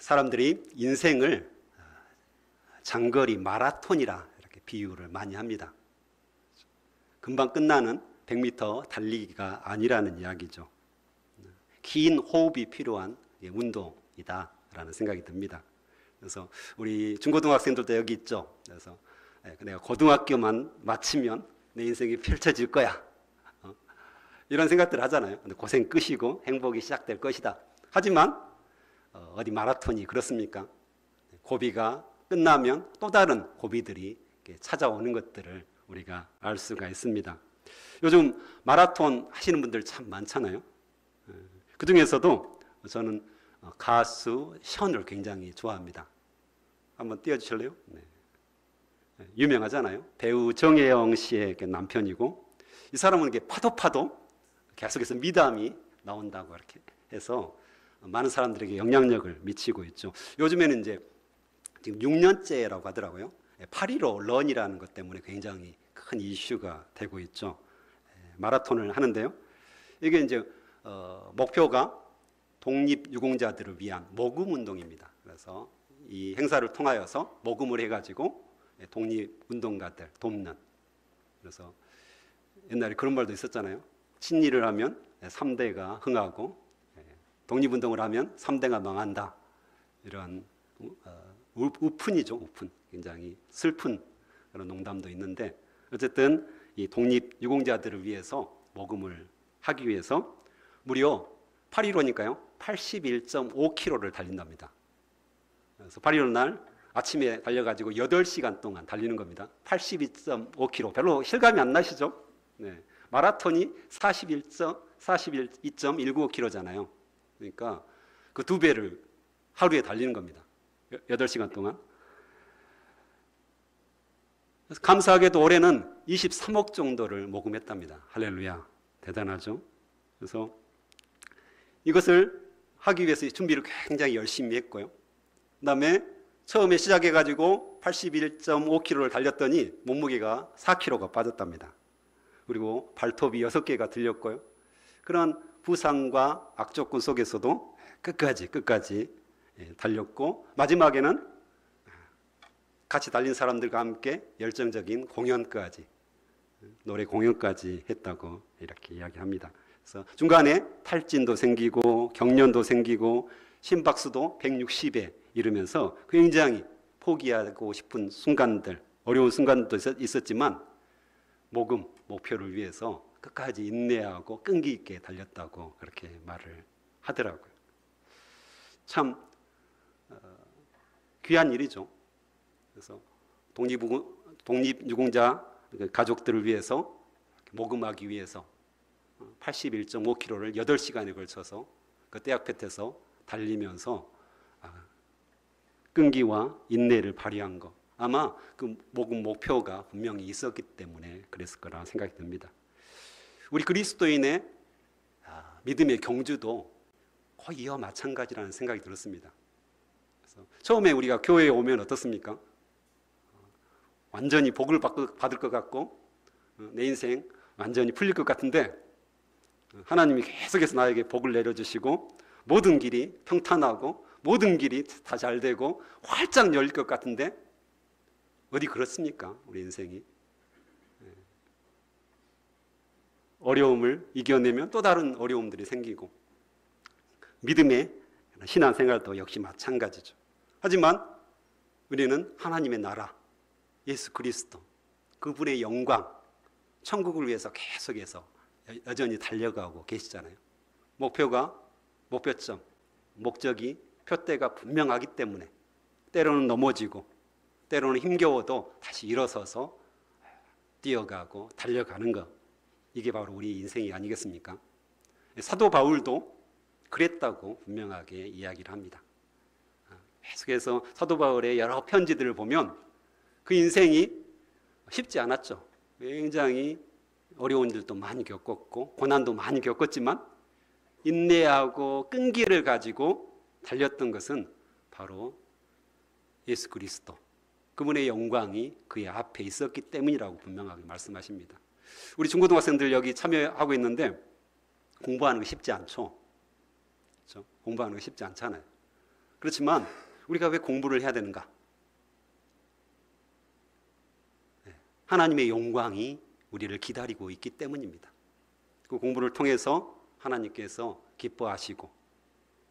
사람들이 인생을 장거리 마라톤이라 이렇게 비유를 많이 합니다. 금방 끝나는 100m 달리기가 아니라는 이야기죠. 긴 호흡이 필요한 운동이다라는 생각이 듭니다. 그래서 우리 중고등학생들도 여기 있죠. 그래서 내가 고등학교만 마치면 내 인생이 펼쳐질 거야. 이런 생각들 하잖아요. 근데 고생 끝이고 행복이 시작될 것이다. 하지만 어디 마라톤이 그렇습니까? 고비가 끝나면 또 다른 고비들이 찾아오는 것들을 우리가 알 수가 있습니다. 요즘 마라톤 하시는 분들 참 많잖아요. 그 중에서도 저는 가수 션을 굉장히 좋아합니다. 한번 띄워주실래요? 네. 유명하잖아요. 배우 정혜영 씨의 남편이고, 이 사람은 이렇게 파도 계속해서 미담이 나온다고 이렇게 해서 많은 사람들에게 영향력을 미치고 있죠. 요즘에는 이제 지금 6년째라고 하더라고요. 8.15 런이라는 것 때문에 굉장히 큰 이슈가 되고 있죠. 마라톤을 하는데요. 이게 이제 목표가 독립유공자들을 위한 모금 운동입니다. 그래서 이 행사를 통하여서 모금을 해가지고 독립운동가들 돕는. 그래서 옛날에 그런 말도 있었잖아요. 친일을 하면 3대가 흥하고 독립운동을 하면 3대가 망한다. 이런 우푼이죠. 우푼. 굉장히 슬픈 그런 농담도 있는데, 어쨌든 이 독립유공자들을 위해서 모금을 하기 위해서 무려 8.15니까요 81.5km를 달린답니다. 그래서 8.15 날 아침에 달려가지고 8시간 동안 달리는 겁니다. 82.5km. 별로 실감이 안 나시죠? 네. 마라톤이 42.195km잖아요. 그러니까 그 2배를 하루에 달리는 겁니다. 8시간 동안. 그래서 감사하게도 올해는 23억 정도를 모금했답니다. 할렐루야. 대단하죠? 그래서 이것을 하기 위해서 준비를 굉장히 열심히 했고요. 그 다음에 처음에 시작해가지고 81.5km를 달렸더니 몸무게가 4kg가 빠졌답니다. 그리고 발톱이 6개가 들렸고요. 그런 부상과 악조건 속에서도 끝까지 달렸고, 마지막에는 같이 달린 사람들과 함께 열정적인 공연까지, 노래 공연까지 했다고 이렇게 이야기합니다. 그래서 중간에 탈진도 생기고 경련도 생기고 심박수도 160에 이르면서 굉장히 포기하고 싶은 순간들, 어려운 순간도 있었지만 모금 목표를 위해서 끝까지 인내하고 끈기 있게 달렸다고 그렇게 말을 하더라고요. 참 귀한 일이죠. 그래서 독립유공자 가족들을 위해서 모금하기 위해서 81.5km를 8시간에 걸쳐서 그 떼약볕에서 달리면서 끈기와 인내를 발휘한 것, 아마 그 모금 목표가 분명히 있었기 때문에 그랬을 거라 생각이 듭니다. 우리 그리스도인의 믿음의 경주도 거의 이와 마찬가지라는 생각이 들었습니다. 그래서 처음에 우리가 교회에 오면 어떻습니까? 완전히 복을 받을 것 같고 내 인생 완전히 풀릴 것 같은데, 하나님이 계속해서 나에게 복을 내려주시고 모든 길이 평탄하고 모든 길이 다 잘 되고 활짝 열릴 것 같은데 어디 그렇습니까? 우리 인생이. 어려움을 이겨내면 또 다른 어려움들이 생기고, 믿음의 신앙생활도 역시 마찬가지죠. 하지만 우리는 하나님의 나라, 예수 그리스도, 그분의 영광, 천국을 위해서 계속해서 여전히 달려가고 계시잖아요. 목표점, 목적이, 표대가 분명하기 때문에 때로는 넘어지고 때로는 힘겨워도 다시 일어서서 뛰어가고 달려가는 것, 이게 바로 우리 인생이 아니겠습니까? 사도 바울도 그랬다고 분명하게 이야기를 합니다. 계속해서 사도 바울의 여러 편지들을 보면 그 인생이 쉽지 않았죠. 굉장히 어려운 일도 많이 겪었고 고난도 많이 겪었지만 인내하고 끈기를 가지고 달렸던 것은 바로 예수 그리스도, 그분의 영광이 그의 앞에 있었기 때문이라고 분명하게 말씀하십니다. 우리 중고등학생들 여기 참여하고 있는데 공부하는 거 쉽지 않죠. 그렇죠? 공부하는 거 쉽지 않잖아요. 그렇지만 우리가 왜 공부를 해야 되는가? 하나님의 영광이 우리를 기다리고 있기 때문입니다. 그 공부를 통해서 하나님께서 기뻐하시고,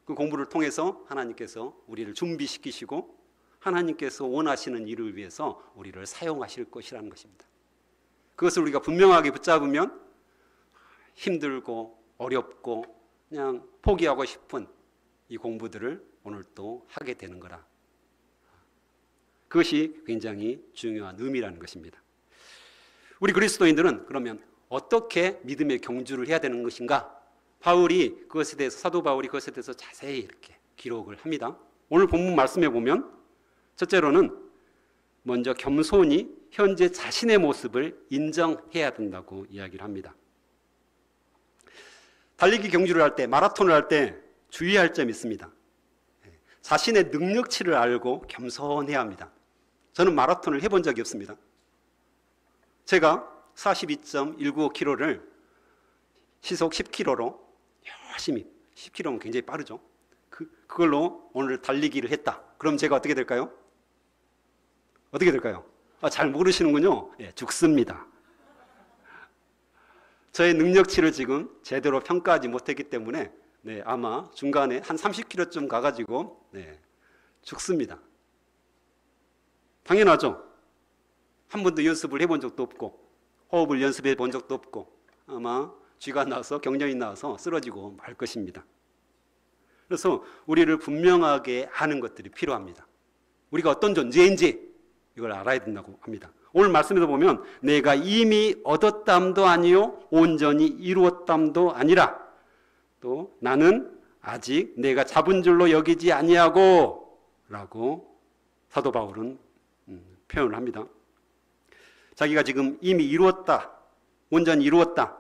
그 공부를 통해서 하나님께서 우리를 준비시키시고, 하나님께서 원하시는 일을 위해서 우리를 사용하실 것이라는 것입니다. 그것을 우리가 분명하게 붙잡으면 힘들고 어렵고 그냥 포기하고 싶은 이 공부들을 오늘 또 하게 되는 거라. 그것이 굉장히 중요한 의미라는 것입니다. 우리 그리스도인들은 그러면 어떻게 믿음의 경주를 해야 되는 것인가? 바울이 그것에 대해서, 사도 바울이 그것에 대해서 자세히 이렇게 기록을 합니다. 오늘 본문 말씀해 보면 첫째로는 먼저 겸손히 현재 자신의 모습을 인정해야 된다고 이야기를 합니다. 달리기 경주를 할 때, 마라톤을 할 때 주의할 점이 있습니다. 자신의 능력치를 알고 겸손해야 합니다. 저는 마라톤을 해본 적이 없습니다. 제가 42.195km를 시속 10km로 열심히, 10km면 굉장히 빠르죠. 그걸로 오늘 달리기를 했다. 그럼 제가 어떻게 될까요? 어떻게 될까요? 잘 모르시는군요. 죽습니다. 저의 능력치를 지금 제대로 평가하지 못했기 때문에 아마 중간에 한 30km쯤 가가지고 죽습니다. 당연하죠. 한 번도 연습을 해본 적도 없고 호흡을 연습해 본 적도 없고 아마 쥐가 나와서 경련이 나와서 쓰러지고 말 것입니다. 그래서 우리를 분명하게 아는 것들이 필요합니다. 우리가 어떤 존재인지 이걸 알아야 된다고 합니다. 오늘 말씀에서 보면 내가 이미 얻었담도 아니요 온전히 이루었담도 아니라, 또 나는 아직 내가 잡은 줄로 여기지 아니하고 라고 사도 바울은 표현을 합니다. 자기가 지금 이미 이루었다, 온전히 이루었다,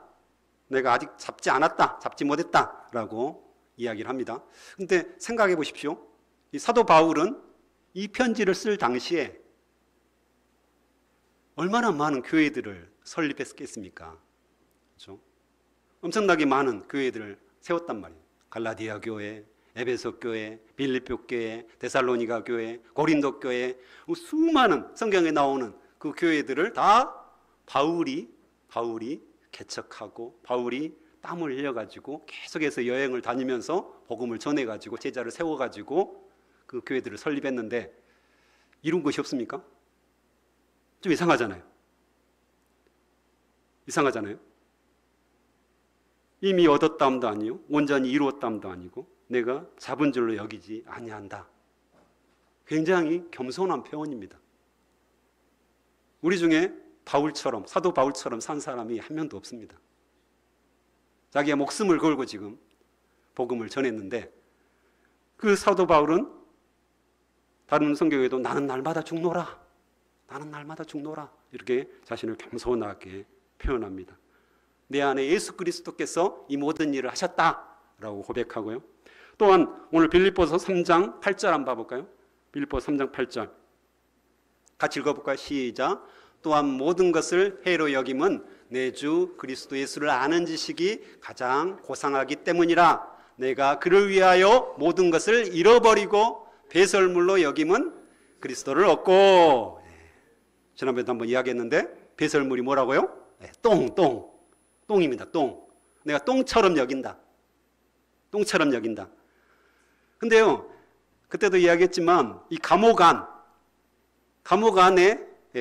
내가 아직 잡지 않았다, 잡지 못했다 라고 이야기를 합니다. 근데 생각해 보십시오. 이 사도 바울은 이 편지를 쓸 당시에 얼마나 많은 교회들을 설립했겠습니까? 그렇죠? 엄청나게 많은 교회들을 세웠단 말이에요. 갈라디아 교회, 에베소 교회, 빌립보 교회, 데살로니가 교회, 고린도 교회, 수많은 성경에 나오는 그 교회들을 다 바울이 개척하고 바울이 땀을 흘려가지고 계속해서 여행을 다니면서 복음을 전해가지고 제자를 세워가지고 그 교회들을 설립했는데 이룬 것이 없습니까? 좀 이상하잖아요. 이미 얻었담도 아니요 온전히 이루었담도 아니고 내가 잡은 줄로 여기지 아니한다. 굉장히 겸손한 표현입니다. 우리 중에 바울처럼, 사도 바울처럼 산 사람이 한 명도 없습니다. 자기의 목숨을 걸고 지금 복음을 전했는데, 그 사도 바울은 다른 성경에도 나는 날마다 죽노라, 나는 날마다 죽노라 이렇게 자신을 겸손하게 표현합니다. 내 안에 예수 그리스도께서 이 모든 일을 하셨다라고 고백하고요. 또한 오늘 빌립보서 3장 8절 한번 봐볼까요? 빌립보서 3장 8절 같이 읽어볼까요? 시작. 또한 모든 것을 해로 여김은 내 주 그리스도 예수를 아는 지식이 가장 고상하기 때문이라. 내가 그를 위하여 모든 것을 잃어버리고 배설물로 여김은 그리스도를 얻고. 지난번에도 한번 이야기했는데 배설물이 뭐라고요? 똥입니다. 똥. 내가 똥처럼 여긴다. 똥처럼 여긴다. 근데요, 그때도 이야기했지만 이 감옥 안에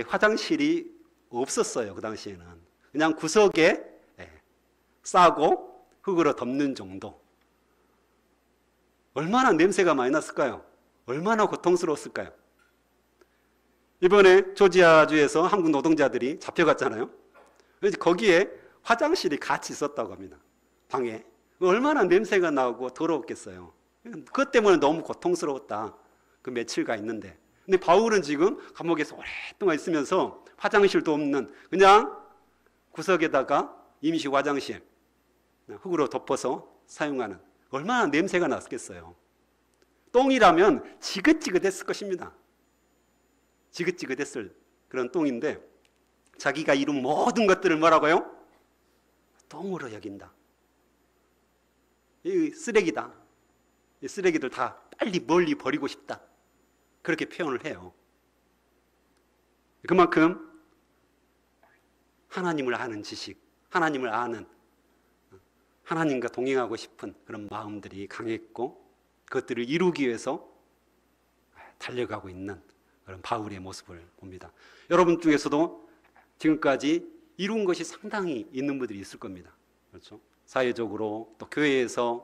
화장실이 없었어요. 그 당시에는 그냥 구석에 싸고 흙으로 덮는 정도. 얼마나 냄새가 많이 났을까요? 얼마나 고통스러웠을까요? 이번에 조지아주에서 한국 노동자들이 잡혀갔잖아요. 거기에 화장실이 같이 있었다고 합니다. 방에. 얼마나 냄새가 나고 더러웠겠어요. 그것 때문에 너무 고통스러웠다. 그 며칠가 있는데. 근데 바울은 지금 감옥에서 오랫동안 있으면서 화장실도 없는 그냥 구석에다가 임시 화장실 흙으로 덮어서 사용하는, 얼마나 냄새가 났겠어요. 똥이라면 지긋지긋했을 것입니다. 지긋지긋했을 그런 똥인데 자기가 이룬 모든 것들을 뭐라고요? 똥으로 여긴다. 이 쓰레기다. 이 쓰레기들 다 빨리 멀리 버리고 싶다. 그렇게 표현을 해요. 그만큼 하나님을 아는 지식, 하나님을 아는, 하나님과 동행하고 싶은 그런 마음들이 강했고 그것들을 이루기 위해서 달려가고 있는 그런 바울의 모습을 봅니다. 여러분 중에서도 지금까지 이룬 것이 상당히 있는 분들이 있을 겁니다. 그렇죠? 사회적으로, 또 교회에서,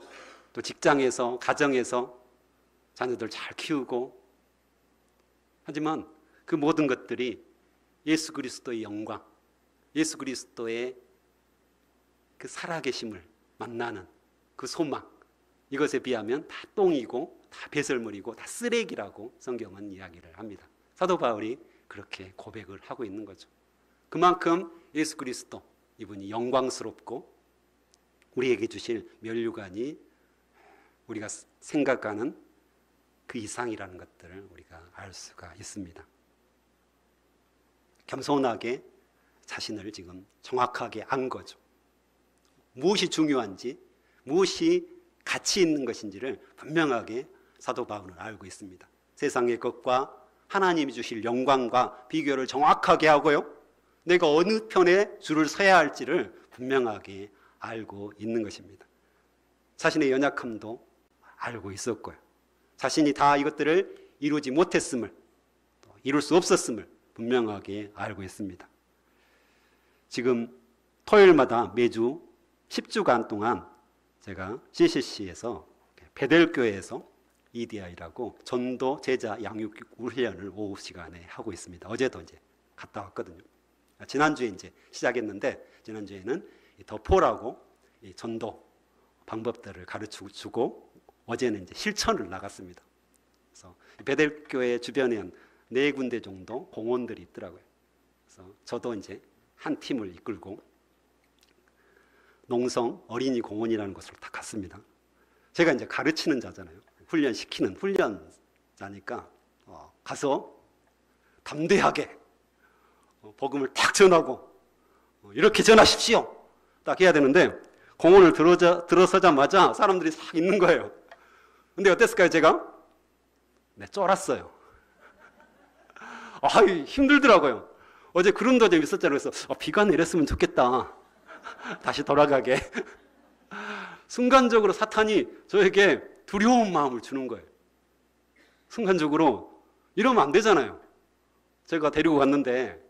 또 직장에서, 가정에서 자녀들 잘 키우고, 하지만 그 모든 것들이 예수 그리스도의 영광, 예수 그리스도의 그 살아계심을 만나는 그 소망, 이것에 비하면 다 똥이고 다 배설물이고 다 쓰레기라고 성경은 이야기를 합니다. 사도 바울이 그렇게 고백을 하고 있는 거죠. 그만큼 예수 그리스도, 이분이 영광스럽고 우리에게 주실 면류관이 우리가 생각하는 그 이상이라는 것들을 우리가 알 수가 있습니다. 겸손하게 자신을 지금 정확하게 안 거죠. 무엇이 중요한지, 무엇이 가치 있는 것인지를 분명하게 사도 바울은 알고 있습니다. 세상의 것과 하나님이 주실 영광과 비교를 정확하게 하고요, 내가 어느 편에 줄을 서야 할지를 분명하게 알고 있는 것입니다. 자신의 연약함도 알고 있었고요, 자신이 다 이것들을 이루지 못했음을, 또 이룰 수 없었음을 분명하게 알고 있습니다. 지금 토요일마다 매주 10주간 동안 제가 CCC에서 베델교회에서 EDI라고 전도 제자 양육 훈련을 오후 시간에 하고 있습니다. 어제도 이제 갔다 왔거든요. 지난주에 이제 시작했는데, 지난주에는 더4라고 전도 방법들을 가르쳐 주고, 어제는 이제 실천을 나갔습니다. 그래서 베델교회 주변에 한 4군데 정도 공원들이 있더라고요. 그래서 저도 이제 한 팀을 이끌고 농성 어린이 공원이라는 곳으로 딱 갔습니다. 제가 이제 가르치는 자잖아요. 훈련시키는 훈련자니까 가서 담대하게 복음을 탁 전하고 이렇게 전하십시오 딱 해야 되는데, 공원을 들어서자마자 사람들이 싹 있는 거예요. 근데 어땠을까요? 제가? 네, 쫄았어요. 힘들더라고요. 어제 구름도 좀 있었잖아요. 그래서 비가 내렸으면 좋겠다. 다시 돌아가게. 순간적으로 사탄이 저에게 두려운 마음을 주는 거예요. 순간적으로 이러면 안 되잖아요. 제가 데리고 갔는데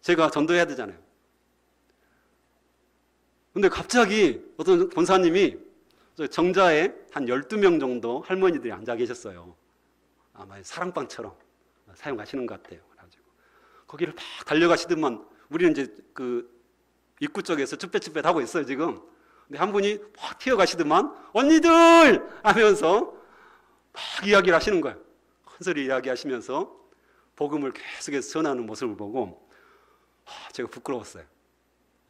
제가 전도해야 되잖아요. 근데 갑자기 어떤 권사님이 정자에 한 12명 정도 할머니들이 앉아 계셨어요. 아마 사랑방처럼 사용하시는 것 같아요. 그래가지고 거기를 막 달려가시더만, 우리는 이제 그 입구 쪽에서 쭈뼛쭈뼛 하고 있어요 지금. 근데 한 분이 막 튀어가시더만, 언니들 하면서 막 이야기를 하시는 거예요. 큰 소리 이야기하시면서 복음을 계속해서 전하는 모습을 보고 제가 부끄러웠어요.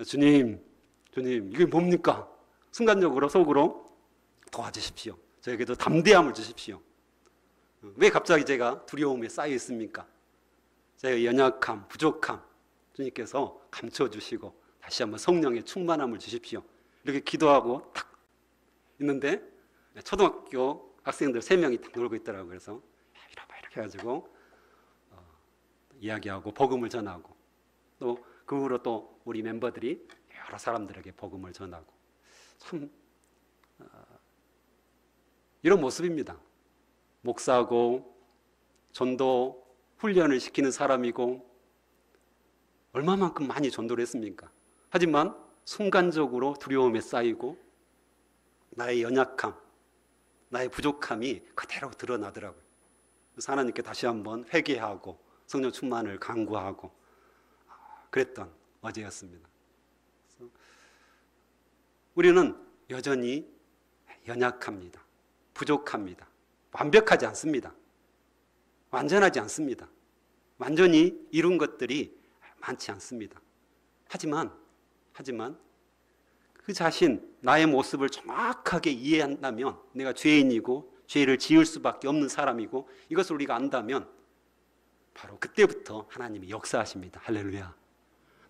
주님 이게 뭡니까? 순간적으로 속으로 도와주십시오. 저에게도 담대함을 주십시오. 왜 갑자기 제가 두려움에 쌓여 있습니까? 제 연약함, 부족함 주님께서 감춰주시고 다시 한번 성령의 충만함을 주십시오. 이렇게 기도하고 딱 있는데 초등학교 학생들 3명이 딱 놀고 있더라고요. 그래서 이렇게 해가지고 이야기하고 복음을 전하고, 또 그 후로 또 우리 멤버들이 여러 사람들에게 복음을 전하고, 참 이런 모습입니다. 목사고 전도 훈련을 시키는 사람이고 얼마만큼 많이 전도를 했습니까? 하지만 순간적으로 두려움에 쌓이고 나의 연약함, 나의 부족함이 그대로 드러나더라고요. 그래서 하나님께 다시 한번 회개하고 성령 충만을 간구하고 그랬던 어제였습니다. 우리는 여전히 연약합니다. 부족합니다. 완벽하지 않습니다. 완전하지 않습니다. 완전히 이룬 것들이 많지 않습니다. 하지만 그 자신, 나의 모습을 정확하게 이해한다면, 내가 죄인이고 죄를 지을 수밖에 없는 사람이고 이것을 우리가 안다면 바로 그때부터 하나님이 역사하십니다. 할렐루야.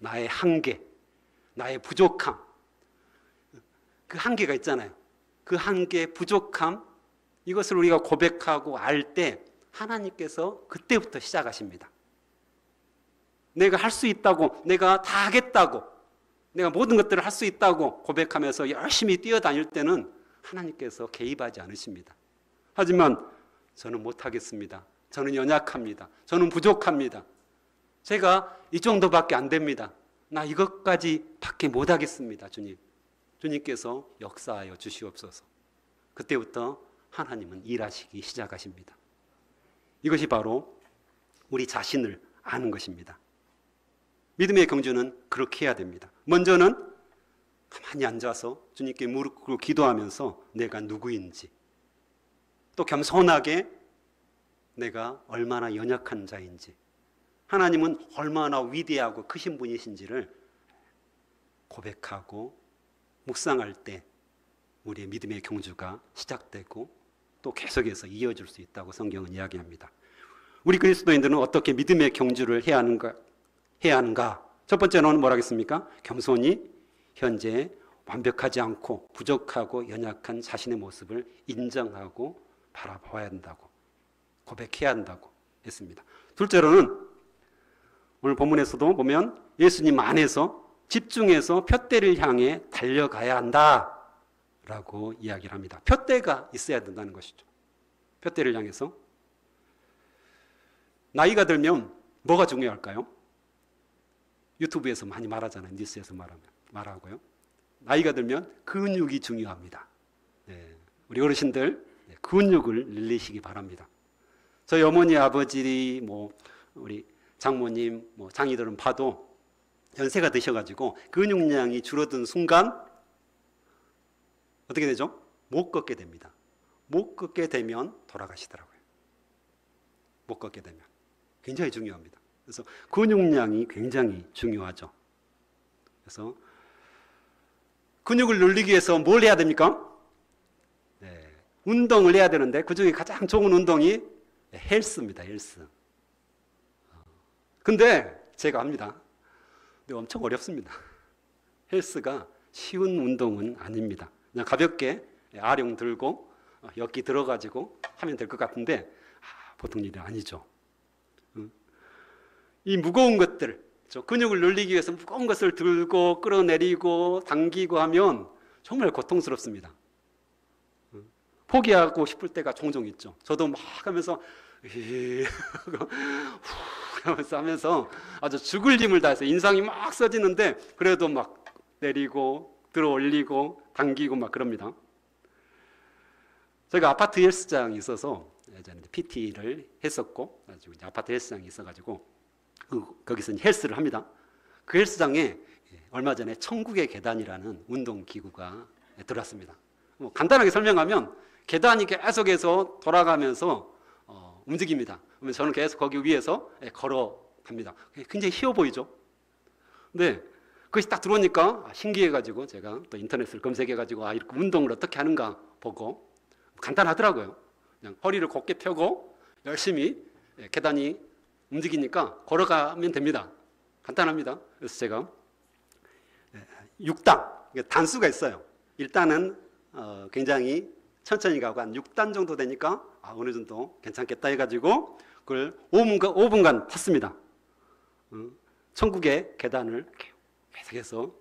나의 한계, 나의 부족함, 그 한계가 있잖아요. 그 한계, 부족함, 이것을 우리가 고백하고 알 때 하나님께서 그때부터 시작하십니다. 내가 할 수 있다고, 내가 다 하겠다고, 내가 모든 것들을 할 수 있다고 고백하면서 열심히 뛰어다닐 때는 하나님께서 개입하지 않으십니다. 하지만 저는 못하겠습니다. 저는 연약합니다. 저는 부족합니다. 제가 이 정도밖에 안 됩니다. 나 이것까지 밖에 못하겠습니다. 주님. 주님께서 역사하여 주시옵소서. 그때부터 하나님은 일하시기 시작하십니다. 이것이 바로 우리 자신을 아는 것입니다. 믿음의 경주는 그렇게 해야 됩니다. 먼저는 가만히 앉아서 주님께 무릎 꿇고 기도하면서 내가 누구인지, 또 겸손하게 내가 얼마나 연약한 자인지, 하나님은 얼마나 위대하고 크신 분이신지를 고백하고 묵상할 때 우리의 믿음의 경주가 시작되고 또 계속해서 이어질 수 있다고 성경은 이야기합니다. 우리 그리스도인들은 어떻게 믿음의 경주를 해야 하는가? 첫 번째는 뭐라겠습니까? 겸손히 현재 완벽하지 않고 부족하고 연약한 자신의 모습을 인정하고 바라봐야 한다고, 고백해야 한다고 했습니다. 둘째로는 오늘 본문에서도 보면 예수님 안에서 집중해서 푯대를 향해 달려가야 한다라고 이야기를 합니다. 푯대가 있어야 된다는 것이죠. 푯대를 향해서. 나이가 뭐가 중요할까요? 유튜브에서 많이 말하잖아요. 뉴스에서 말하고요. 나이가 들면 근육이 중요합니다. 네, 우리 어르신들 근육을 늘리시기 바랍니다. 저희 어머니, 아버지, 우리 장모님, 장이들은 봐도 연세가 드셔가지고 근육량이 줄어든 순간 어떻게 되죠? 못 걷게 됩니다. 못 걷게 되면 돌아가시더라고요. 못 걷게 되면. 굉장히 중요합니다. 그래서 근육량이 굉장히 중요하죠. 그래서 근육을 늘리기 위해서 뭘 해야 됩니까? 네, 운동을 해야 되는데 그중에 가장 좋은 운동이 헬스입니다. 헬스. 근데 제가 압니다. 근데 엄청 어렵습니다. 헬스가 쉬운 운동은 아닙니다. 그냥 가볍게 아령 들고 역기 들어가지고 하면 될 것 같은데 보통 일이 아니죠. 이 무거운 것들, 근육을 늘리기 위해서 무거운 것을 들고 끌어내리고 당기고 하면 정말 고통스럽습니다. 포기하고 싶을 때가 종종 있죠. 저도 막 하면서 하면서 아주 죽을 힘을 다해서 인상이 막 써지는데 그래도 막 내리고 들어 올리고 당기고 막 그럽니다. 저희가 아파트 헬스장이 있어서 예전에 PT를 했었고 아파트 헬스장이 있어가지고 거기서 헬스를 합니다. 그 헬스장에 얼마 전에 천국의 계단이라는 운동기구가 들어왔습니다. 간단하게 설명하면 계단이 계속해서 돌아가면서 움직입니다. 그러면 저는 계속 거기 위에서 걸어갑니다. 굉장히 쉬워 보이죠? 근데 그것이 딱 들어오니까 신기해가지고 제가 또 인터넷을 검색해가지고 이렇게 운동을 어떻게 하는가 보고 간단하더라고요. 그냥 허리를 곧게 펴고 열심히 계단이 움직이니까 걸어가면 됩니다. 간단합니다. 그래서 제가 6단, 단수가 있어요. 1단은 굉장히 천천히 가고 한 6단 정도 되니까 어느 정도 괜찮겠다 해가지고 그걸 5분간 탔습니다. 천국의 계단을 계속해서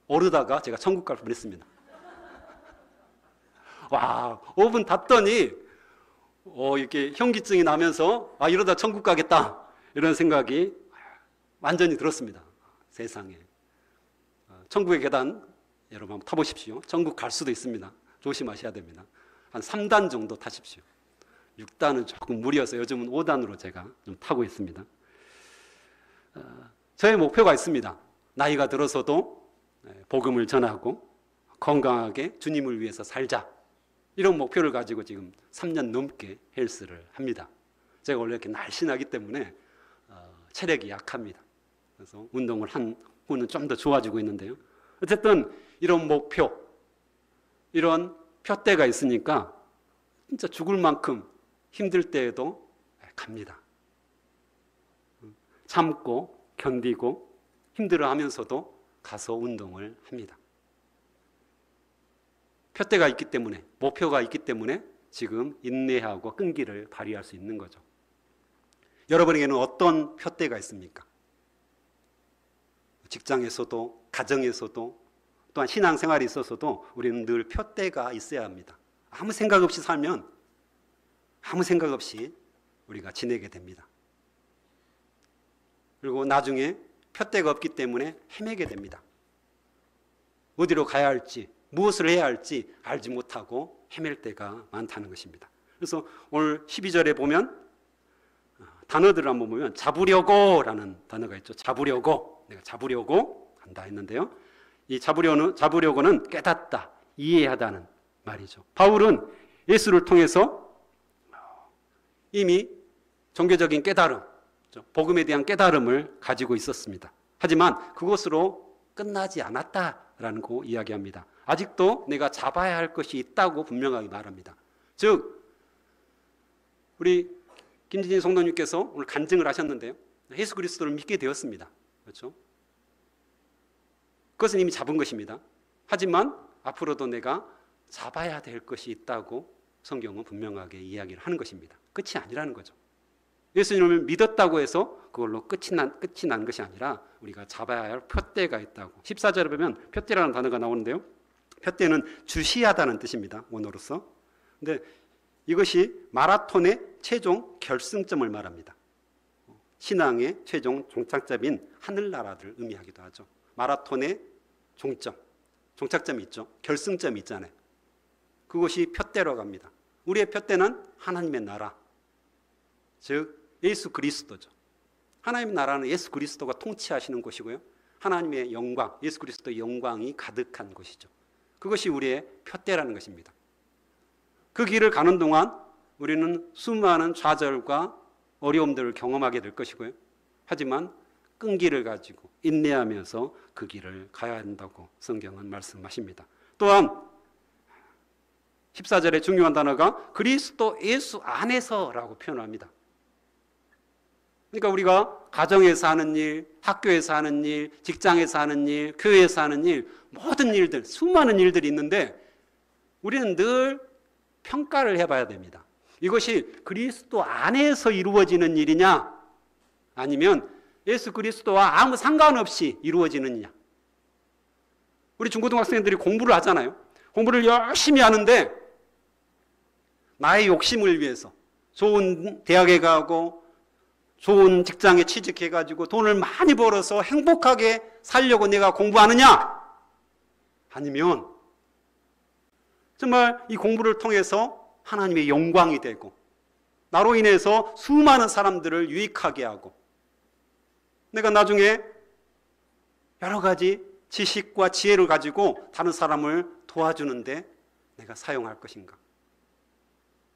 오르다가 제가 천국 갈 뻔했습니다. 와, 5분 탔더니 이렇게 현기증이 나면서 이러다 천국 가겠다 이런 생각이 완전히 들었습니다. 세상에. 천국의 계단 여러분 한번 타보십시오. 천국 갈 수도 있습니다. 조심하셔야 됩니다. 한 3단 정도 타십시오. 6단은 조금 무리여서 요즘은 5단으로 제가 좀 타고 있습니다. 저의 목표가 있습니다. 나이가 들어서도 복음을 전하고 건강하게 주님을 위해서 살자. 이런 목표를 가지고 지금 3년 넘게 헬스를 합니다. 제가 원래 이렇게 날씬하기 때문에 체력이 약합니다. 그래서 운동을 한 후는 좀 더 좋아지고 있는데요. 어쨌든 이런 목표, 이런 푯대가 있으니까 진짜 죽을 만큼 힘들 때에도 갑니다. 참고 견디고 힘들어하면서도 가서 운동을 합니다. 푯대가 있기 때문에, 목표가 있기 때문에 지금 인내하고 끈기를 발휘할 수 있는 거죠. 여러분에게는 어떤 표대가 있습니까? 직장에서도 가정에서도 또한 신앙생활에 있어서도 우리는 늘 표대가 있어야 합니다. 아무 생각 없이 살면 아무 생각 없이 우리가 지내게 됩니다. 그리고 나중에 표대가 없기 때문에 헤매게 됩니다. 어디로 가야 할지 무엇을 해야 할지 알지 못하고 헤맬 때가 많다는 것입니다. 그래서 오늘 12절에 보면 단어들을 한번 보면 잡으려고라는 단어가 있죠. 잡으려고, 내가 잡으려고 한다 했는데요. 이 잡으려고는 깨닫다, 이해하다는 말이죠. 바울은 예수를 통해서 이미 종교적인 깨달음, 복음에 대한 깨달음을 가지고 있었습니다. 하지만 그것으로 끝나지 않았다라는 거 이야기합니다. 아직도 내가 잡아야 할 것이 있다고 분명하게 말합니다. 즉 우리 김진희 성도님께서 오늘 간증을 하셨는데요. 예수 그리스도를 믿게 되었습니다. 그렇죠? 그것은 이미 잡은 것입니다. 하지만 앞으로도 내가 잡아야 될 것이 있다고 성경은 분명하게 이야기를 하는 것입니다. 끝이 아니라는 거죠. 예수님을 믿었다고 해서 그걸로 끝이 난 것이 아니라 우리가 잡아야 할 표대가 있다고. 14절에 보면 표대라는 단어가 나오는데요. 표대는 주시하다는 뜻입니다. 원어로서. 근데 이것이 마라톤의 최종 결승점을 말합니다. 신앙의 최종 종착점인 하늘나라를 의미하기도 하죠. 마라톤의 종점, 종착점이 있죠. 결승점이 있잖아요. 그것이 표대로 갑니다. 우리의 표대는 하나님의 나라, 즉 예수 그리스도죠. 하나님의 나라는 예수 그리스도가 통치하시는 곳이고요. 하나님의 영광, 예수 그리스도의 영광이 가득한 곳이죠. 그것이 우리의 표대라는 것입니다. 그 길을 가는 동안 우리는 수많은 좌절과 어려움들을 경험하게 될 것이고요. 하지만 끈기를 가지고 인내하면서 그 길을 가야 한다고 성경은 말씀하십니다. 또한 14절의 중요한 단어가 그리스도 예수 안에서라고 표현합니다. 그러니까 우리가 가정에서 하는 일, 학교에서 하는 일, 직장에서 하는 일, 교회에서 하는 일, 모든 일들, 수많은 일들이 있는데 우리는 늘 평가를 해봐야 됩니다. 이것이 그리스도 안에서 이루어지는 일이냐 아니면 예수 그리스도와 아무 상관없이 이루어지느냐. 우리 중고등학생들이 공부를 하잖아요. 공부를 열심히 하는데 나의 욕심을 위해서 좋은 대학에 가고 좋은 직장에 취직해가지고 돈을 많이 벌어서 행복하게 살려고 내가 공부하느냐? 아니면 정말 이 공부를 통해서 하나님의 영광이 되고 나로 인해서 수많은 사람들을 유익하게 하고 내가 나중에 여러 가지 지식과 지혜를 가지고 다른 사람을 도와주는데 내가 사용할 것인가?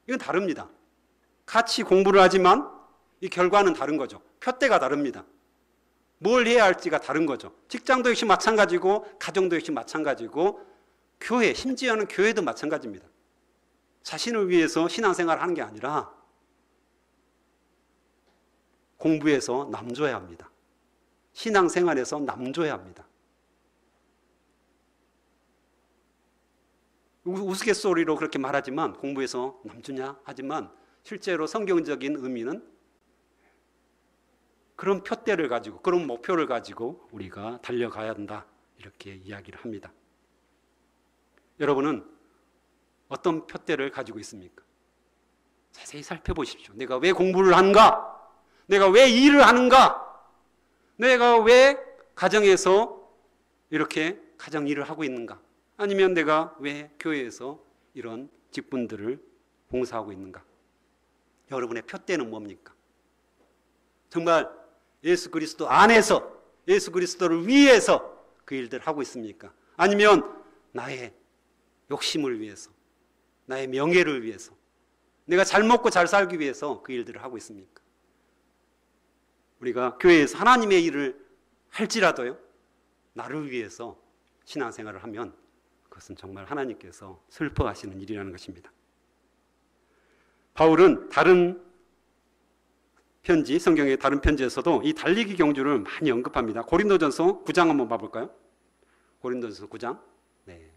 이건 다릅니다. 같이 공부를 하지만 이 결과는 다른 거죠. 표대가 다릅니다. 뭘 해야 할지가 다른 거죠. 직장도 역시 마찬가지고 가정도 역시 마찬가지고 교회, 심지어는 교회도 마찬가지입니다. 자신을 위해서 신앙생활을 하는 게 아니라 공부해서 남줘야 합니다. 신앙생활에서 남줘야 합니다. 우스갯소리로 그렇게 말하지만 공부해서 남주냐 하지만 실제로 성경적인 의미는 그런 표대를 가지고 그런 목표를 가지고 우리가 달려가야 한다 이렇게 이야기를 합니다. 여러분은 어떤 표대를 가지고 있습니까? 자세히 살펴보십시오. 내가 왜 공부를 하는가? 내가 왜 일을 하는가? 내가 왜 가정에서 이렇게 가정 일을 하고 있는가? 아니면 내가 왜 교회에서 이런 직분들을 봉사하고 있는가? 여러분의 표대는 뭡니까? 정말 예수 그리스도 안에서 예수 그리스도를 위해서 그 일들을 하고 있습니까? 아니면 나의 욕심을 위해서 나의 명예를 위해서 내가 잘 먹고 잘 살기 위해서 그 일들을 하고 있습니까? 우리가 교회에서 하나님의 일을 할지라도요 나를 위해서 신앙생활을 하면 그것은 정말 하나님께서 슬퍼하시는 일이라는 것입니다. 바울은 다른 편지, 성경의 다른 편지에서도 이 달리기 경주를 많이 언급합니다. 고린도전서 9장 한번 봐볼까요? 고린도전서 9장. 네.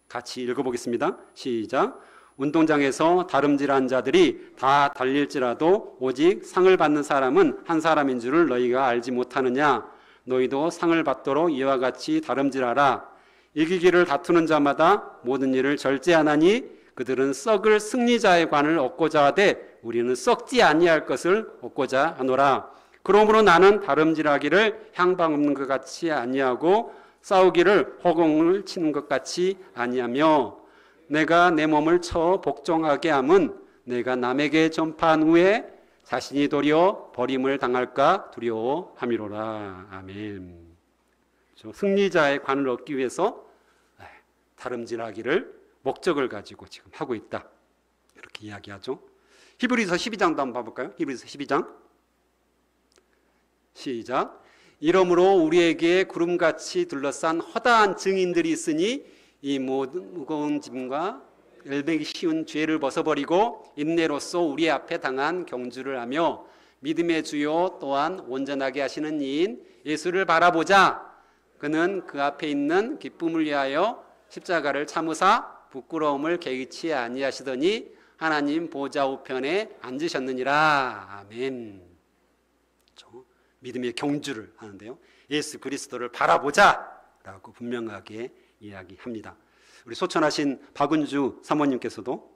같이 읽어보겠습니다. 시작. 운동장에서 다름질한 자들이 다 달릴지라도 오직 상을 받는 사람은 한 사람인 줄을 너희가 알지 못하느냐. 너희도 상을 받도록 이와 같이 다름질하라. 이기기를 다투는 자마다 모든 일을 절제하나니 그들은 썩을 승리자의 관을 얻고자 하되 우리는 썩지 아니할 것을 얻고자 하노라. 그러므로 나는 다름질하기를 향방 없는 것 같이 아니하고 싸우기를 허공을 치는 것 같이 아니하며 내가 내 몸을 쳐 복종하게 함은 내가 남에게 전파한 후에 자신이 도리어 버림을 당할까 두려워함이로라. 아멘. 승리자의 관을 얻기 위해서 다름질하기를 목적을 가지고 지금 하고 있다. 이렇게 이야기하죠. 히브리서 12장도 한번 봐볼까요? 히브리서 12장. 시작. 이러므로 우리에게 구름같이 둘러싼 허다한 증인들이 있으니 이 무거운 짐과 열매기 쉬운 죄를 벗어버리고 인내로써 우리 앞에 당한 경주를 하며 믿음의 주요 또한 온전하게 하시는 이인 예수를 바라보자. 그는 그 앞에 있는 기쁨을 위하여 십자가를 참으사 부끄러움을 개의치 아니하시더니 하나님 보좌 우편에 앉으셨느니라. 아멘. 믿음의 경주를 하는데요. 예수 그리스도를 바라보자 라고 분명하게 이야기합니다. 우리 소천하신 박은주 사모님께서도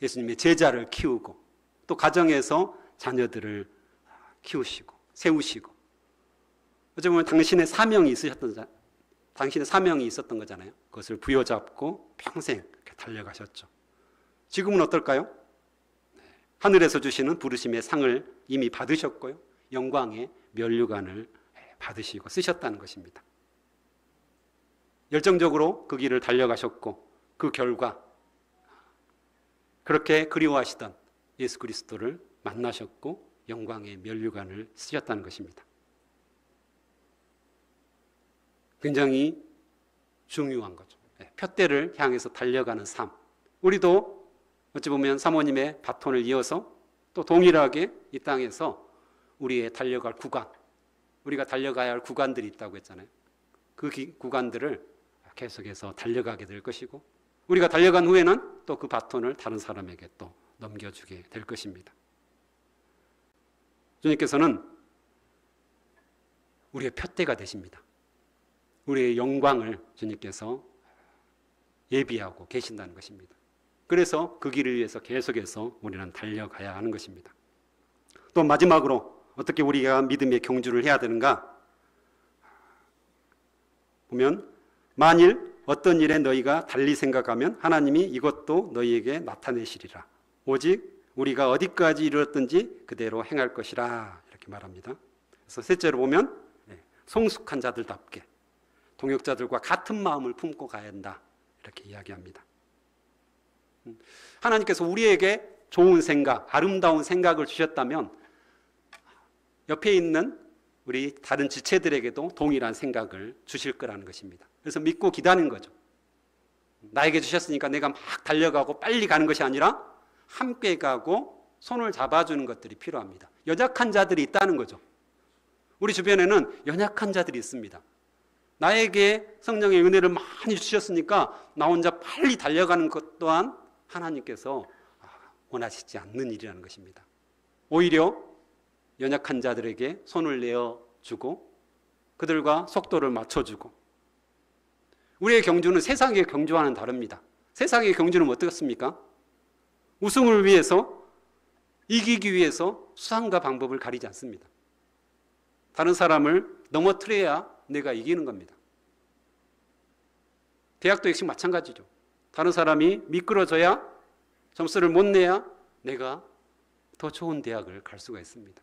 예수님의 제자를 키우고 또 가정에서 자녀들을 키우시고 세우시고 어찌 보면 당신의 사명이 있었던 거잖아요. 그것을 부여잡고 평생 달려가셨죠. 지금은 어떨까요? 하늘에서 주시는 부르심의 상을 이미 받으셨고요. 영광의 면류관을 받으시고 쓰셨다는 것입니다. 열정적으로 그 길을 달려가셨고 그 결과 그렇게 그리워하시던 예수 그리스도를 만나셨고 영광의 면류관을 쓰셨다는 것입니다. 굉장히 중요한 거죠. 푯대를 향해서 달려가는 삶. 우리도 어찌 보면 사모님의 바톤을 이어서 또 동일하게 이 땅에서 우리의 달려갈 구간, 우리가 달려가야 할 구간들이 있다고 했잖아요. 그 구간들을 계속해서 달려가게 될 것이고 우리가 달려간 후에는 또 그 바톤을 다른 사람에게 또 넘겨주게 될 것입니다. 주님께서는 우리의 푯대가 되십니다. 우리의 영광을 주님께서 예비하고 계신다는 것입니다. 그래서 그 길을 위해서 계속해서 우리는 달려가야 하는 것입니다. 또 마지막으로 어떻게 우리가 믿음의 경주를 해야 되는가? 보면 만일 어떤 일에 너희가 달리 생각하면 하나님이 이것도 너희에게 나타내시리라. 오직 우리가 어디까지 이르렀든지 그대로 행할 것이라. 이렇게 말합니다. 그래서 셋째로 보면 성숙한 자들답게 동역자들과 같은 마음을 품고 가야 한다. 이렇게 이야기합니다. 하나님께서 우리에게 좋은 생각, 아름다운 생각을 주셨다면 옆에 있는 우리 다른 지체들에게도 동일한 생각을 주실 거라는 것입니다. 그래서 믿고 기다리는 거죠. 나에게 주셨으니까 내가 막 달려가고 빨리 가는 것이 아니라 함께 가고 손을 잡아주는 것들이 필요합니다. 연약한 자들이 있다는 거죠. 우리 주변에는 연약한 자들이 있습니다. 나에게 성령의 은혜를 많이 주셨으니까 나 혼자 빨리 달려가는 것 또한 하나님께서 원하시지 않는 일이라는 것입니다. 오히려 연약한 자들에게 손을 내어주고 그들과 속도를 맞춰주고 우리의 경주는 세상의 경주와는 다릅니다. 세상의 경주는 어떻습니까? 우승을 위해서 이기기 위해서 수단과 방법을 가리지 않습니다. 다른 사람을 넘어뜨려야 내가 이기는 겁니다. 대학도 역시 마찬가지죠. 다른 사람이 미끄러져야 점수를 못 내야 내가 더 좋은 대학을 갈 수가 있습니다.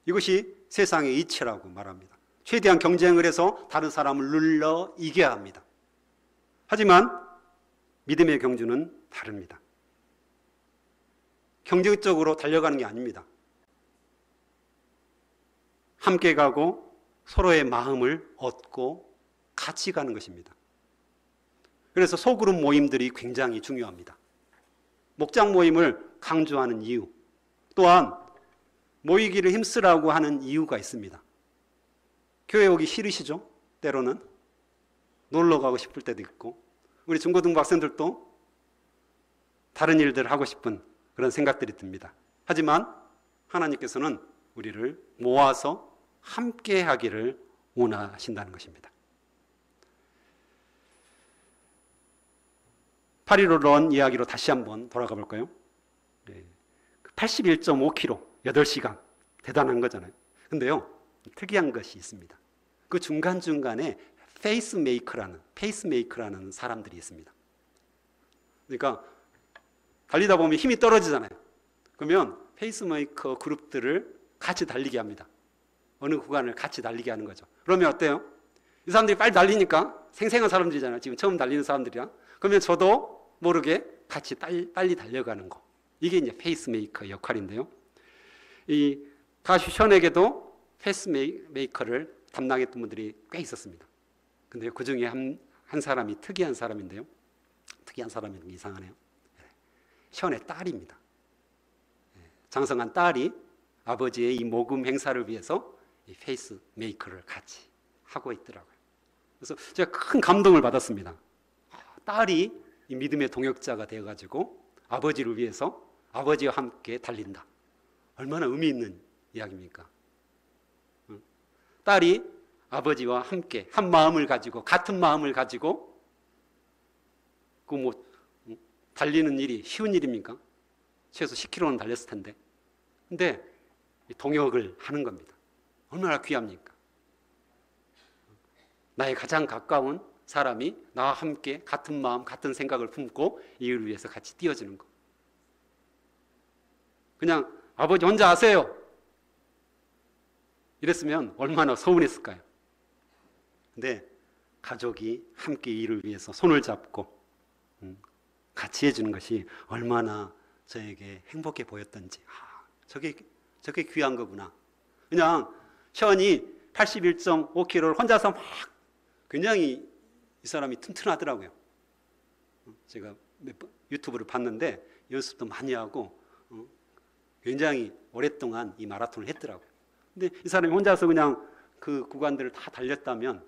이것이 세상의 이치라고 말합니다. 최대한 경쟁을 해서 다른 사람을 눌러 이겨야 합니다. 하지만 믿음의 경주는 다릅니다. 경쟁적으로 달려가는 게 아닙니다. 함께 가고 서로의 마음을 얻고 같이 가는 것입니다. 그래서 소그룹 모임들이 굉장히 중요합니다. 목장 모임을 강조하는 이유, 또한 모이기를 힘쓰라고 하는 이유가 있습니다. 교회 오기 싫으시죠? 때로는 놀러 가고 싶을 때도 있고 우리 중고등부 학생들도 다른 일들을 하고 싶은 그런 생각들이 듭니다. 하지만 하나님께서는 우리를 모아서 함께 하기를 원하신다는 것입니다. 8.15론 이야기로 다시 한번 돌아가 볼까요? 81.5km, 8시간. 대단한 거잖아요. 근데요, 특이한 것이 있습니다. 그 중간중간에 페이스메이커라는 사람들이 있습니다. 그러니까 달리다 보면 힘이 떨어지잖아요. 그러면 페이스메이커 그룹들을 같이 달리게 합니다. 어느 구간을 같이 달리게 하는 거죠. 그러면 어때요? 이 사람들이 빨리 달리니까 생생한 사람들이잖아요. 지금 처음 달리는 사람들이야. 그러면 저도 모르게 같이 빨리 달려가는 거. 이게 이제 페이스메이커 역할인데요. 이 가수 션에게도 페이스메이커를 담당했던 분들이 꽤 있었습니다. 근데 그 중에 한 사람이 특이한 사람인데요. 특이한 사람이 좀 이상하네요. 션의 딸입니다. 장성한 딸이 아버지의 이 모금 행사를 위해서 이 페이스메이커를 같이 하고 있더라고요. 그래서 제가 큰 감동을 받았습니다. 딸이 이 믿음의 동역자가 되어가지고 아버지를 위해서 아버지와 함께 달린다. 얼마나 의미 있는 이야기입니까? 딸이 아버지와 함께 한 마음을 가지고 같은 마음을 가지고 그 달리는 일이 쉬운 일입니까? 최소 10km는 달렸을 텐데. 근데 동역을 하는 겁니다. 얼마나 귀합니까? 나의 가장 가까운 사람이 나와 함께 같은 마음, 같은 생각을 품고 이 일을 위해서 같이 뛰어주는 거. 그냥 아버지 혼자 하세요. 이랬으면 얼마나 서운했을까요? 근데 가족이 함께 이 일을 위해서 손을 잡고 같이 해주는 것이 얼마나 저에게 행복해 보였던지. 저게 귀한 거구나. 그냥 션이 81.5km를 혼자서 막 굉장히 이 사람이 튼튼하더라고요. 제가 몇 번 유튜브를 봤는데 연습도 많이 하고 굉장히 오랫동안 이 마라톤을 했더라고요. 근데 이 사람이 혼자서 그냥 그 구간들을 다 달렸다면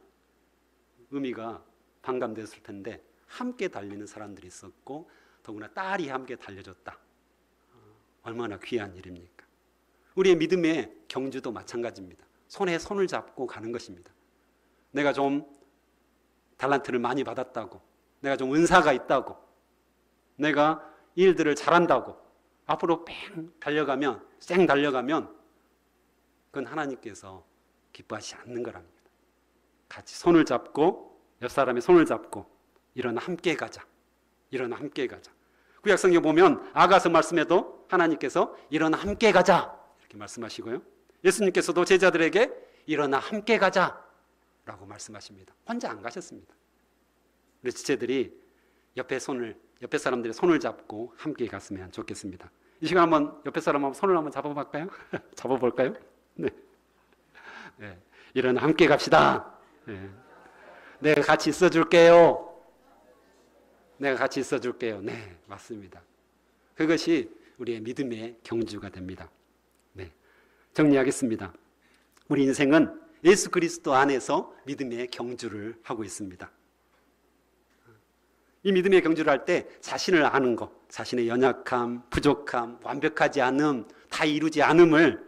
의미가 반감됐을 텐데 함께 달리는 사람들이 있었고 더구나 딸이 함께 달려줬다. 얼마나 귀한 일입니까? 우리의 믿음의 경주도 마찬가지입니다. 손에 손을 잡고 가는 것입니다. 내가 좀 달란트를 많이 받았다고, 내가 좀 은사가 있다고, 내가 일들을 잘한다고 앞으로 쌩 달려가면 그건 하나님께서 기뻐하시지 않는 거랍니다. 같이 손을 잡고 옆 사람의 손을 잡고 일어나 함께 가자. 일어나 함께 가자. 구약 성경 보면 아가서 말씀에도 하나님께서 일어나 함께 가자 이렇게 말씀하시고요. 예수님께서도 제자들에게 일어나 함께 가자 라고 말씀하십니다. 혼자 안 가셨습니다. 우리 지체들이 옆에 사람들의 손을 잡고 함께 갔으면 좋겠습니다. 이 시간 한번 옆에 사람 손을 한번 잡아볼까요? 잡아볼까요? 네. 네. 일어나 함께 갑시다. 네. 내가 같이 있어줄게요. 내가 같이 있어줄게요. 네, 맞습니다. 그것이 우리의 믿음의 경주가 됩니다. 네. 정리하겠습니다. 우리 인생은 예수 그리스도 안에서 믿음의 경주를 하고 있습니다. 이 믿음의 경주를 할 때 자신을 아는 것, 자신의 연약함, 부족함, 완벽하지 않음, 다 이루지 않음을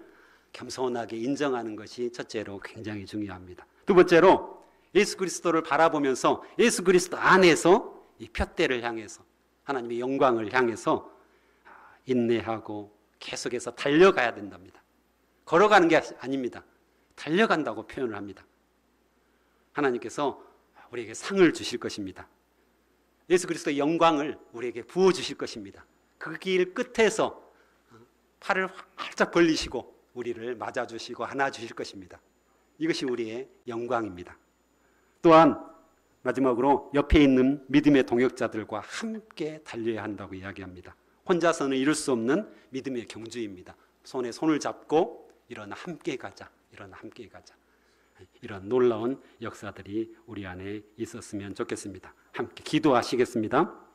겸손하게 인정하는 것이 첫째로 굉장히 중요합니다. 두 번째로 예수 그리스도를 바라보면서 예수 그리스도 안에서 이 푯대를 향해서 하나님의 영광을 향해서 인내하고 계속해서 달려가야 된답니다. 걸어가는 게 아닙니다. 달려간다고 표현을 합니다. 하나님께서 우리에게 상을 주실 것입니다. 예수 그리스도의 영광을 우리에게 부어주실 것입니다. 그 길 끝에서 팔을 활짝 벌리시고 우리를 맞아주시고 안아주실 것입니다. 이것이 우리의 영광입니다. 또한 마지막으로 옆에 있는 믿음의 동역자들과 함께 달려야 한다고 이야기합니다. 혼자서는 이룰 수 없는 믿음의 경주입니다. 손에 손을 잡고 일어나 함께 가자. 일어나 함께 가자. 이런 놀라운 역사들이 우리 안에 있었으면 좋겠습니다. 함께 기도하시겠습니다.